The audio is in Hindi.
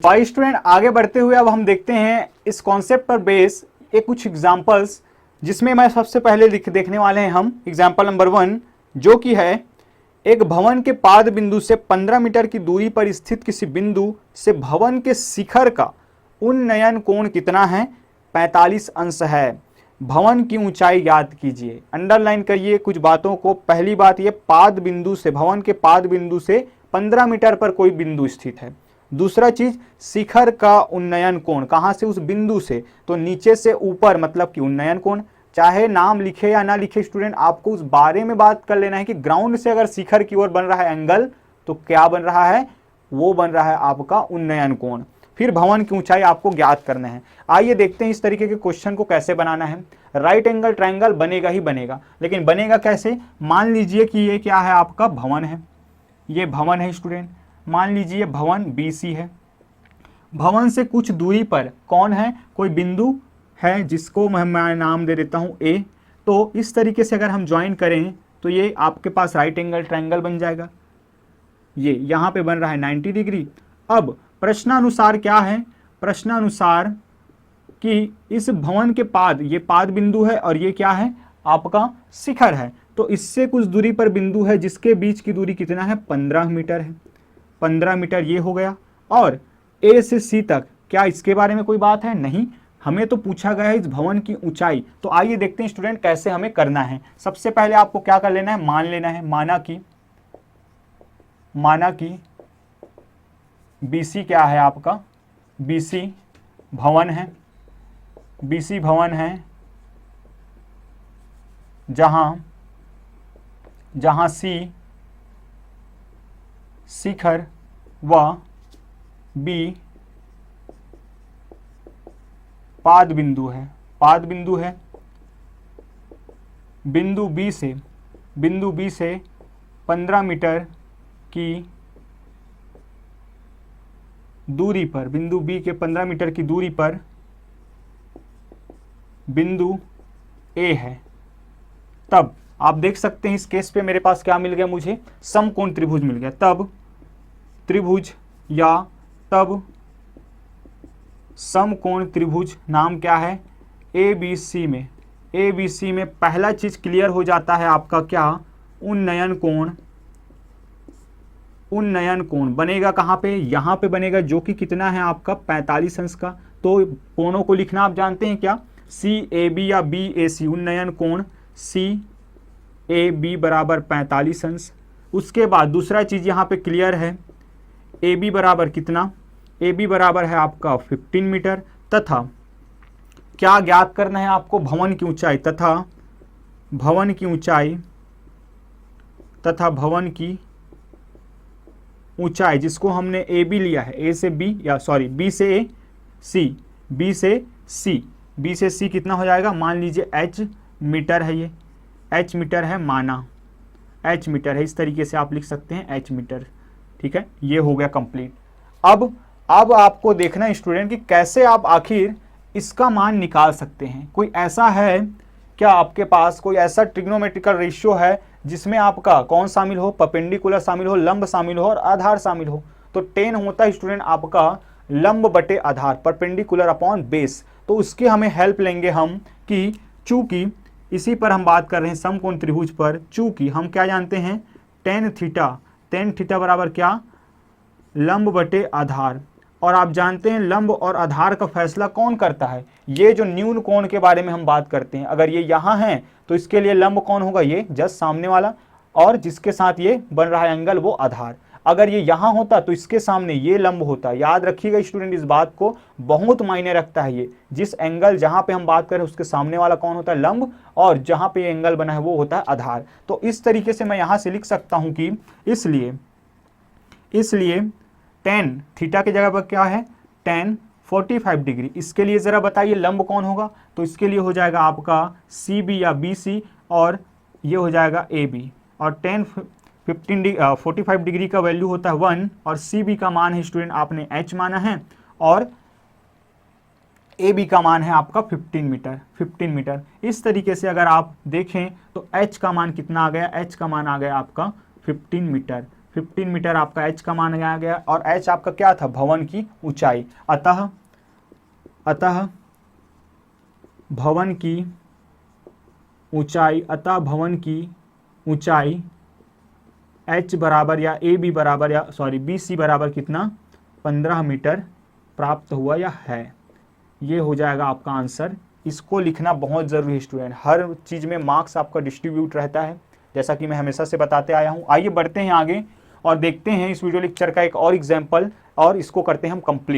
भाई स्टूडेंट, आगे बढ़ते हुए अब हम देखते हैं इस कॉन्सेप्ट पर बेस एक कुछ एग्जांपल्स, जिसमें मैं सबसे पहले देखने वाले हैं हम एग्जांपल नंबर 1, जो कि है एक भवन के पाद बिंदु से 15 मीटर की दूरी पर स्थित किसी बिंदु से भवन के शिखर का उन्नयन कोण कितना है? 45 अंश है। भवन की ऊंचाई ज्ञात कीजिए। अंडरलाइन करिए कुछ बातों को। पहली बात, ये पाद बिंदु से, भवन के पाद बिंदु से 15 मीटर पर कोई बिंदु स्थित है। दूसरा चीज, शिखर का उन्नयन कोण, कहां से? उस बिंदु से, तो नीचे से ऊपर, मतलब कि उन्नयन कोण। चाहे नाम लिखे या ना लिखे स्टूडेंट, आपको उस बारे में बात कर लेना है कि ग्राउंड से अगर शिखर की ओर बन रहा है एंगल, तो क्या बन रहा है? वो बन रहा है आपका उन्नयन कोण। फिर भवन की ऊंचाई आपको ज्ञात करना है। आइए देखते हैं इस तरीके के क्वेश्चन को कैसे बनाना है। राइट एंगल ट्रायंगल बनेगा ही बनेगा, लेकिन बनेगा कैसे? मान लीजिए कि ये क्या है? आपका भवन है। ये भवन है स्टूडेंट। मान लीजिए भवन BC है। भवन से कुछ दूरी पर कौन है? कोई बिंदु है जिसको मैं नाम दे देता हूं A। तो इस तरीके से अगर हम ज्वाइन करें तो ये आपके पास राइट एंगल ट्रायंगल बन जाएगा। ये यहाँ पे बन रहा है 90 डिग्री। अब प्रश्नानुसार क्या है? प्रश्नानुसार कि इस भवन के पाद, ये पाद बिंदु है और ये क्या है? आपका शिखर है। तो इससे कुछ दूरी पर बिंदु है जिसके बीच की दूरी कितना है? 15 मीटर है। 15 मीटर ये हो गया। और A से C तक, क्या इसके बारे में कोई बात है? नहीं, हमें तो पूछा गया है इस भवन की ऊंचाई। तो आइए देखते हैं स्टूडेंट कैसे हमें करना है। सबसे पहले आपको क्या कर लेना है? मान लेना है। माना कि BC क्या है आपका? BC भवन है। BC भवन है जहां C शिखर व B पाद बिंदु है। पाद बिंदु है। बिंदु B से 15 मीटर की दूरी पर, बिंदु B के 15 मीटर की दूरी पर बिंदु A है। तब आप देख सकते हैं इस केस पे मेरे पास क्या मिल गया? मुझे समकोण त्रिभुज मिल गया। तब त्रिभुज या तब समकोण त्रिभुज नाम क्या है? ABC में पहला चीज क्लियर हो जाता है आपका क्या? उन्नयन कोण। उन्नयन कोण बनेगा कहां पे? यहां पे बनेगा, जो कि कितना है आपका? 45 अंश का। तो कोणों को लिखना आप जानते हैं क्या? CAB या BAC, उन्नयन कोण CAB बराबर 45 अंश। उसके बाद दूसरा चीज यहां पे क्लियर है। AB बराबर कितना? AB बराबर है आपका 15 मीटर। तथा क्या ज्ञात करना है आपको? भवन की ऊंचाई तथा भवन की ऊंचाई, जिसको हमने AB लिया है, B से C कितना हो जाएगा? मान लीजिए H मीटर है। ये H मीटर है, माना H मीटर है। इस तरीके से आप लिख सकते हैं H मीटर। ठीक है, ये हो गया कंप्लीट। अब आपको देखना है स्टूडेंट कि कैसे आप आखिर इसका मान निकाल सकते हैं। कोई ऐसा है क्या आपके पास? कोई ऐसा ट्रिग्नोमेट्रिकल रेशियो है जिसमें आपका कौन शामिल हो? परपेंडिकुलर शामिल हो, लंब शामिल हो और आधार शामिल हो। तो 10 होता है स्टूडेंट आपका लंब बटे आधार, परपेंडिकुलर अपॉन बेस। तो उसके हमें हेल्प लेंगे हम कि चूंकि इसी पर हम बात कर रहे हैं समकोण त्रिभुज पर, चूंकि हम क्या जानते हैं? tan थीटा बराबर क्या? लंब बटे आधार। और आप जानते हैं लंब और आधार का फैसला कौन करता है? ये जो न्यून कोण के बारे में हम बात करते हैं, अगर ये यहाँ है तो इसके लिए लंब कौन होगा? ये जस्ट सामने वाला, और जिसके साथ ये बन रहा है एंगल वो आधार। अगर ये यहाँ होता तो इसके सामने ये लंब होता। याद रखिएगा स्टूडेंट इस बात को, बहुत मायने रखता है ये। जिस एंगल जहाँ पे हम बात करें उसके सामने वाला कौन होता है? लंब, और जहाँ पे ये एंगल बना है वो होता है आधार। तो इस तरीके से मैं यहाँ से लिख सकता हूँ कि इसलिए tan थीटा की जगह पर क्या है? tan 45 degree. इसके लिए ज़रा बताइए लंब कौन होगा? तो इसके लिए हो जाएगा आपका CB या BC, और ये हो जाएगा AB। और tan 45 डिग्री का वैल्यू होता है 1, और CB का मान है स्टूडेंट आपने H माना है, और AB का मान है आपका 15 मीटर। इस तरीके से अगर आप देखें तो H का मान कितना आ गया? H का मान आ गया आपका 15 मीटर। 15 मीटर आपका एच का मान आ गया, और एच आपका क्या था, भवन की ऊंचाई। अतः भवन की ऊंचाई एच बराबर या ए बी बराबर या सॉरी बी सी बराबर कितना, 15 मीटर प्राप्त हुआ या है। ये हो जाएगा आपका आंसर। इसको लिखना बहुत ज़रूरी है स्टूडेंट, हर चीज़ में मार्क्स आपका डिस्ट्रीब्यूट रहता है, जैसा कि मैं हमेशा से बताते आया हूँ। आइए बढ़ते हैं आगे और देखते हैं इस वीडियो लेक्चर का एक और एग्जाम्पल, और इसको करते हैं हम कंप्लीट।